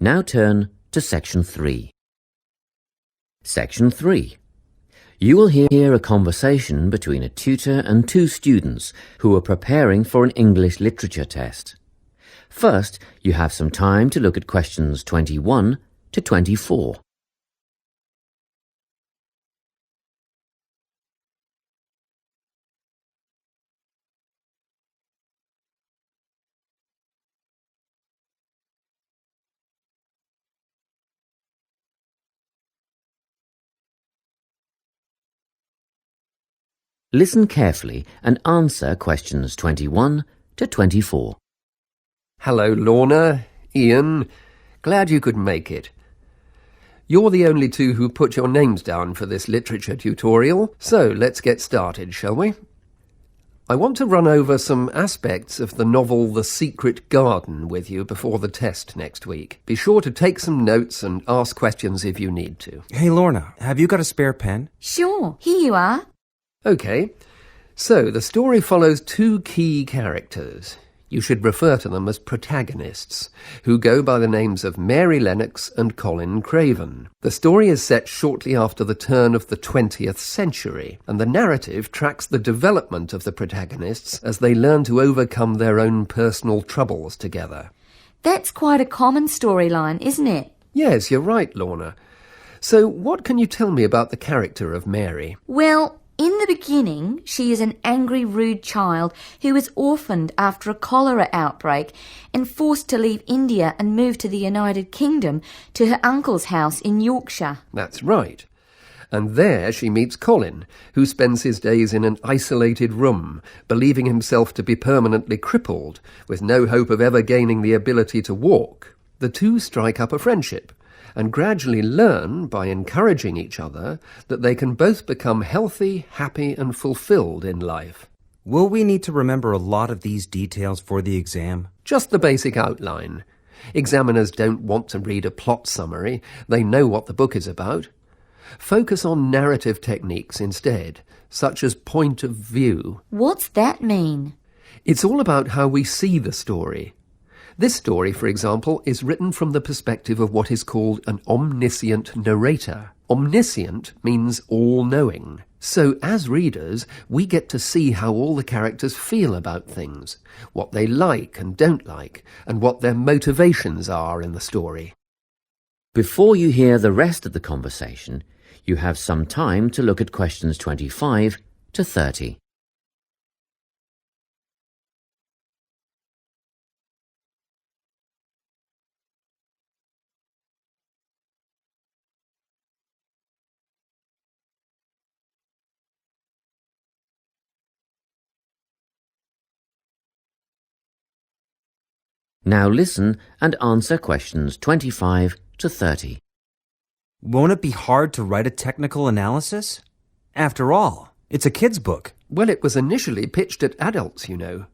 Now turn to Section 3. Section 3. You will hear a conversation between a tutor and two students who are preparing for an English literature test. First, you have some time to look at questions 21 to 24. Listen carefully and answer questions 21 to 24. Hello, Lorna, Ian. Glad you could make it. You're the only two who put your names down for this literature tutorial, so let's get started, shall we? I want to run over some aspects of the novel The Secret Garden with you before the test next week. Be sure to take some notes and ask questions if you need to. Hey, Lorna, have you got a spare pen? Sure, here you are. OK, so the story follows two key characters. You should refer to them as protagonists, who go by the names of Mary Lennox and Colin Craven. The story is set shortly after the turn of the 20th century, and the narrative tracks the development of the protagonists as they learn to overcome their own personal troubles together. That's quite a common storyline, isn't it? Yes, you're right, Lorna. So what can you tell me about the character of Mary? Well, in the beginning, she is an angry, rude child who is orphaned after a cholera outbreak and forced to leave India and move to the United Kingdom to her uncle's house in Yorkshire. That's right. And there she meets Colin, who spends his days in an isolated room, believing himself to be permanently crippled, with no hope of ever gaining the ability to walk. The two strike up a friendship, and gradually learn, by encouraging each other, that they can both become healthy, happy and fulfilled in life. Will we need to remember a lot of these details for the exam? Just the basic outline. Examiners don't want to read a plot summary. They know what the book is about. Focus on narrative techniques instead, such as point of view. What's that mean? It's all about how we see the story. This story, for example, is written from the perspective of what is called an omniscient narrator. Omniscient means all-knowing. So, as readers, we get to see how all the characters feel about things, what they like and don't like, and what their motivations are in the story. Before you hear the rest of the conversation, you have some time to look at questions 25 to 30. Now listen and answer questions 25 to 30. Won't it be hard to write a technical analysis? After all, it's a kid's book. Well, it was initially pitched at adults, you know.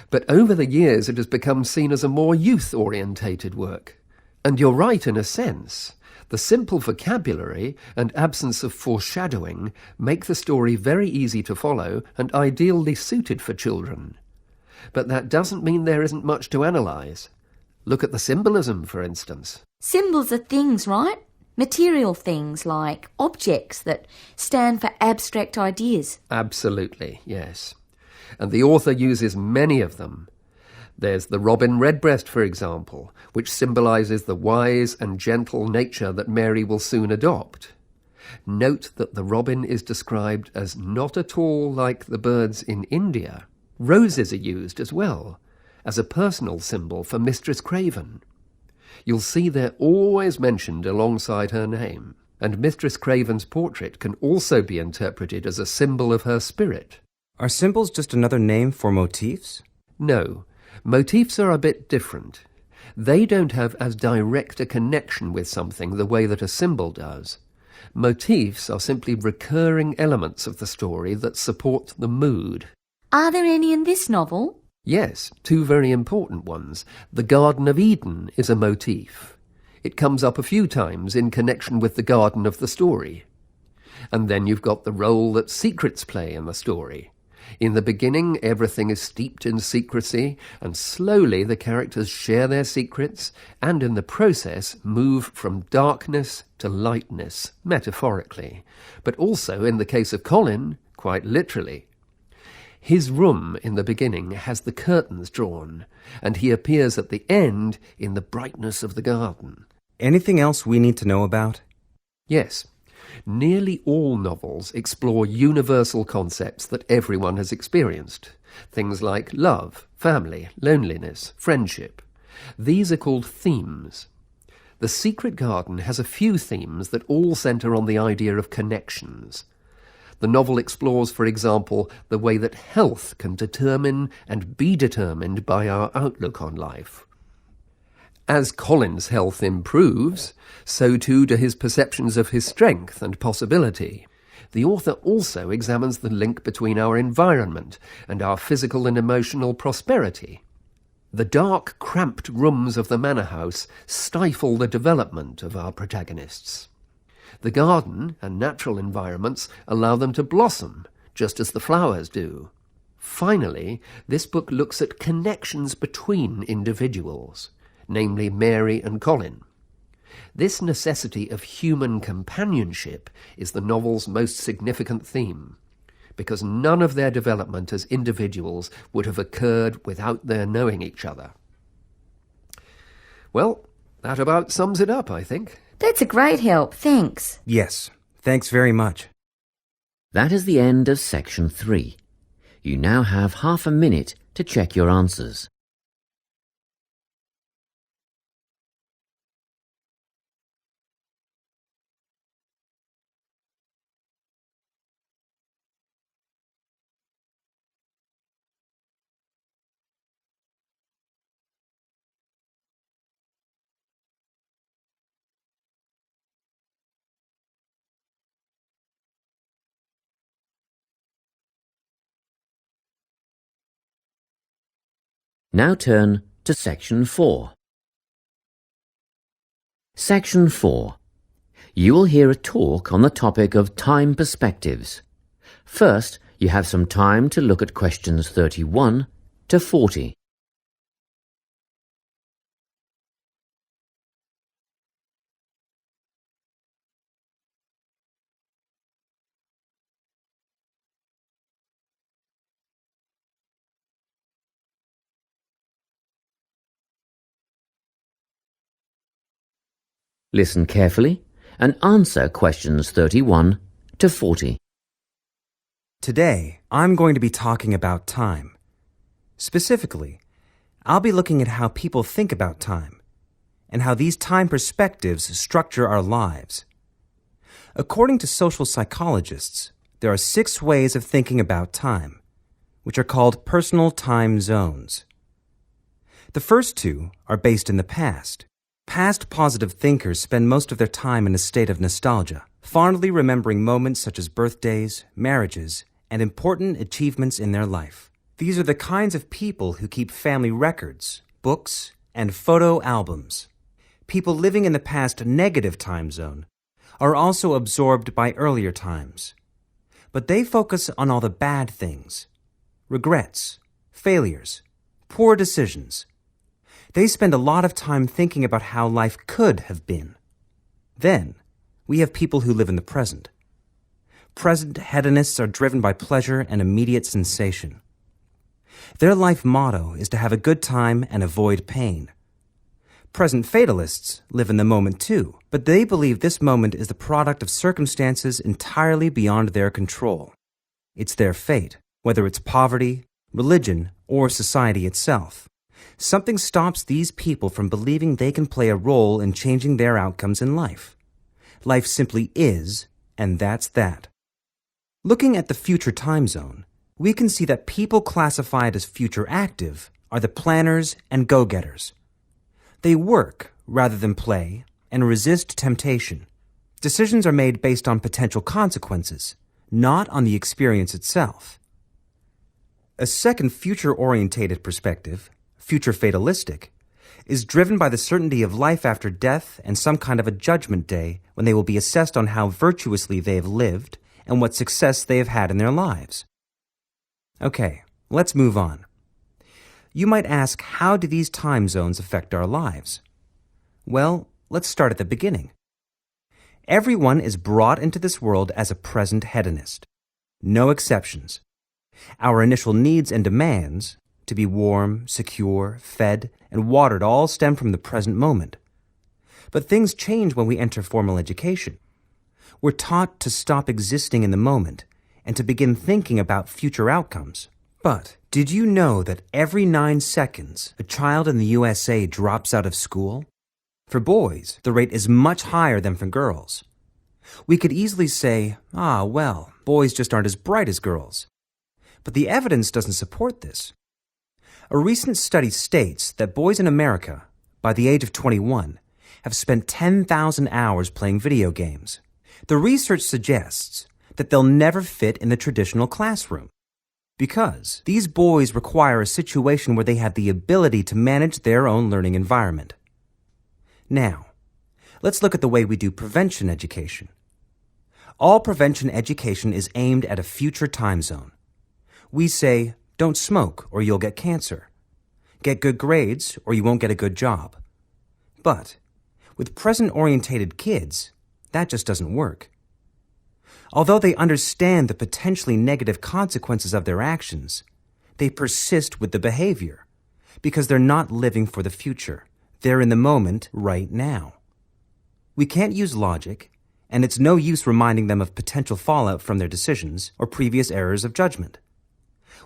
But over the years it has become seen as a more youth-orientated work. And you're right in a sense. The simple vocabulary and absence of foreshadowing make the story very easy to follow and ideally suited for children. But that doesn't mean there isn't much to analyse. Look at the symbolism, for instance. Symbols are things, right? Material things like objects that stand for abstract ideas. Absolutely, yes. And the author uses many of them. There's the robin redbreast, for example, which symbolises the wise and gentle nature that Mary will soon adopt. Note that the robin is described as not at all like the birds in India. Roses are used as well, as a personal symbol for Mistress Craven. You'll see they're always mentioned alongside her name, and Mistress Craven's portrait can also be interpreted as a symbol of her spirit. Are symbols just another name for motifs? No, motifs are a bit different. They don't have as direct a connection with something the way that a symbol does. Motifs are simply recurring elements of the story that support the mood. Are there any in this novel? Yes, two very important ones. The Garden of Eden is a motif. It comes up a few times in connection with the garden of the story. And then you've got the role that secrets play in the story. In the beginning, everything is steeped in secrecy, and slowly the characters share their secrets, and in the process move from darkness to lightness, metaphorically, but also, in the case of Colin, quite literally. His room in the beginning has the curtains drawn, and he appears at the end in the brightness of the garden. Anything else we need to know about? Yes. Nearly all novels explore universal concepts that everyone has experienced. Things like love, family, loneliness, friendship. These are called themes. The Secret Garden has a few themes that all centre on the idea of connections. The novel explores, for example, the way that health can determine and be determined by our outlook on life. As Colin's health improves, so too do his perceptions of his strength and possibility. The author also examines the link between our environment and our physical and emotional prosperity. The dark, cramped rooms of the manor house stifle the development of our protagonists. The garden and natural environments allow them to blossom, just as the flowers do. Finally, this book looks at connections between individuals, namely Mary and Colin. This necessity of human companionship is the novel's most significant theme, because none of their development as individuals would have occurred without their knowing each other. Well, that about sums it up, I think. That's a great help, thanks. Yes, thanks very much. That is the end of section 3. You now have half a minute to check your answers. Now turn to section 4. Section 4. You will hear a talk on the topic of time perspectives. First, you have some time to look at questions 31 to 40. Listen carefully and answer questions 31 to 40. Today, I'm going to be talking about time. Specifically, I'll be looking at how people think about time and how these time perspectives structure our lives. According to social psychologists, there are 6 ways of thinking about time, which are called personal time zones. The first 2 are based in the past. Past positive thinkers spend most of their time in a state of nostalgia, fondly remembering moments such as birthdays, marriages, and important achievements in their life. These are the kinds of people who keep family records, books, and photo albums. People living in the past negative time zone are also absorbed by earlier times, but they focus on all the bad things, regrets, failures, poor decisions. They spend a lot of time thinking about how life could have been. Then, we have people who live in the present. Present hedonists are driven by pleasure and immediate sensation. Their life motto is to have a good time and avoid pain. Present fatalists live in the moment too, but they believe this moment is the product of circumstances entirely beyond their control. It's their fate, whether it's poverty, religion, or society itself. Something stops these people from believing they can play a role in changing their outcomes in life. Life simply is, and that's that. Looking at the future time zone, we can see that people classified as future active are the planners and go-getters. They work rather than play and resist temptation. Decisions are made based on potential consequences, not on the experience itself. A second future-orientated perspective, future fatalistic, is driven by the certainty of life after death and some kind of a judgment day when they will be assessed on how virtuously they have lived and what success they have had in their lives. Okay, let's move on. You might ask, how do these time zones affect our lives? Well, let's start at the beginning. Everyone is brought into this world as a present hedonist. No exceptions. Our initial needs and demands, to be warm, secure, fed, and watered, all stem from the present moment. But things change when we enter formal education. We're taught to stop existing in the moment and to begin thinking about future outcomes. But did you know that every 9 seconds, a child in the USA drops out of school? For boys, the rate is much higher than for girls. We could easily say, well, boys just aren't as bright as girls. But the evidence doesn't support this. A recent study states that boys in America, by the age of 21, have spent 10,000 hours playing video games. The research suggests that they'll never fit in the traditional classroom because these boys require a situation where they have the ability to manage their own learning environment. Now, let's look at the way we do prevention education. All prevention education is aimed at a future time zone. We say, don't smoke or you'll get cancer. Get good grades or you won't get a good job. But with present-orientated kids, that just doesn't work. Although they understand the potentially negative consequences of their actions, they persist with the behavior because they're not living for the future. They're in the moment right now. We can't use logic, and it's no use reminding them of potential fallout from their decisions or previous errors of judgment.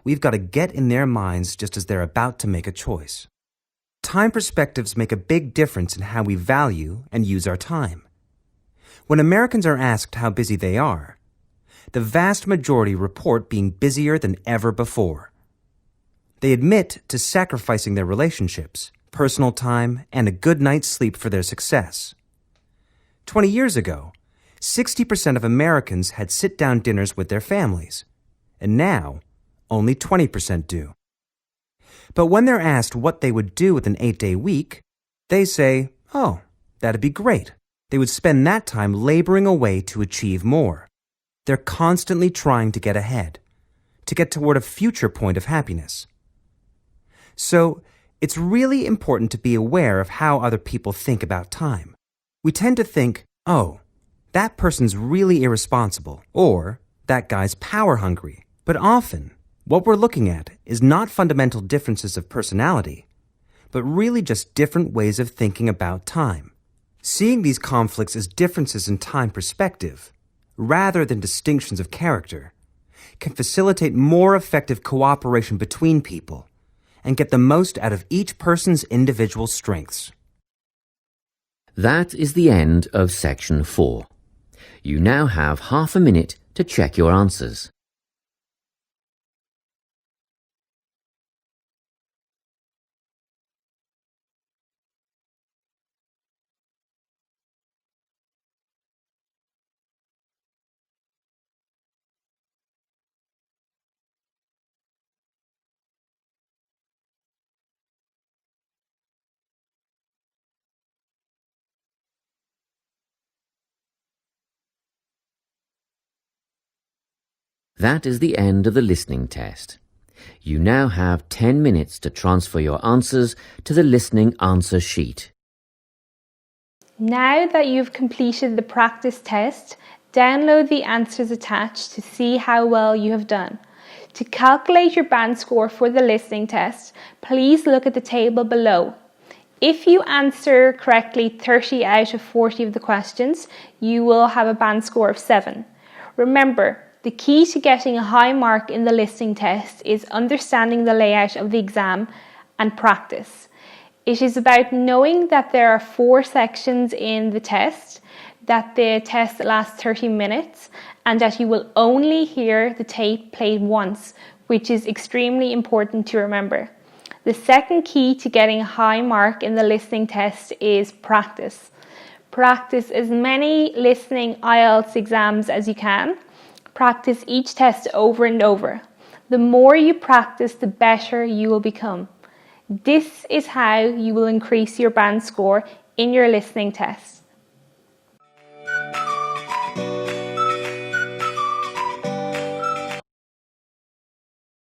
We've got to get in their minds just as they're about to make a choice. Time perspectives make a big difference in how we value and use our time. When Americans are asked how busy they are, the vast majority report being busier than ever before. They admit to sacrificing their relationships, personal time, and a good night's sleep for their success. 20 years ago, 60% of Americans had sit-down dinners with their families, and now only 20% do. But when they're asked what they would do with an 8-day week, they say, that'd be great. They would spend that time laboring away to achieve more. They're constantly trying to get ahead, to get toward a future point of happiness. So, it's really important to be aware of how other people think about time. We tend to think, that person's really irresponsible, or that guy's power hungry. But often, what we're looking at is not fundamental differences of personality, but really just different ways of thinking about time. Seeing these conflicts as differences in time perspective, rather than distinctions of character, can facilitate more effective cooperation between people and get the most out of each person's individual strengths. That is the end of section 4. You now have half a minute to check your answers. That is the end of the listening test. You now have 10 minutes to transfer your answers to the listening answer sheet. Now that you've completed the practice test, download the answers attached to see how well you have done. To calculate your band score for the listening test, please look at the table below. If you answer correctly 30 out of 40 of the questions, you will have a band score of 7. Remember, the key to getting a high mark in the listening test is understanding the layout of the exam and practice. It is about knowing that there are 4 sections in the test, that the test lasts 30 minutes, and that you will only hear the tape played once, which is extremely important to remember. The second key to getting a high mark in the listening test is practice. Practice as many listening IELTS exams as you can. Practice each test over and over. The more you practice, the better you will become. This is how you will increase your band score in your listening test.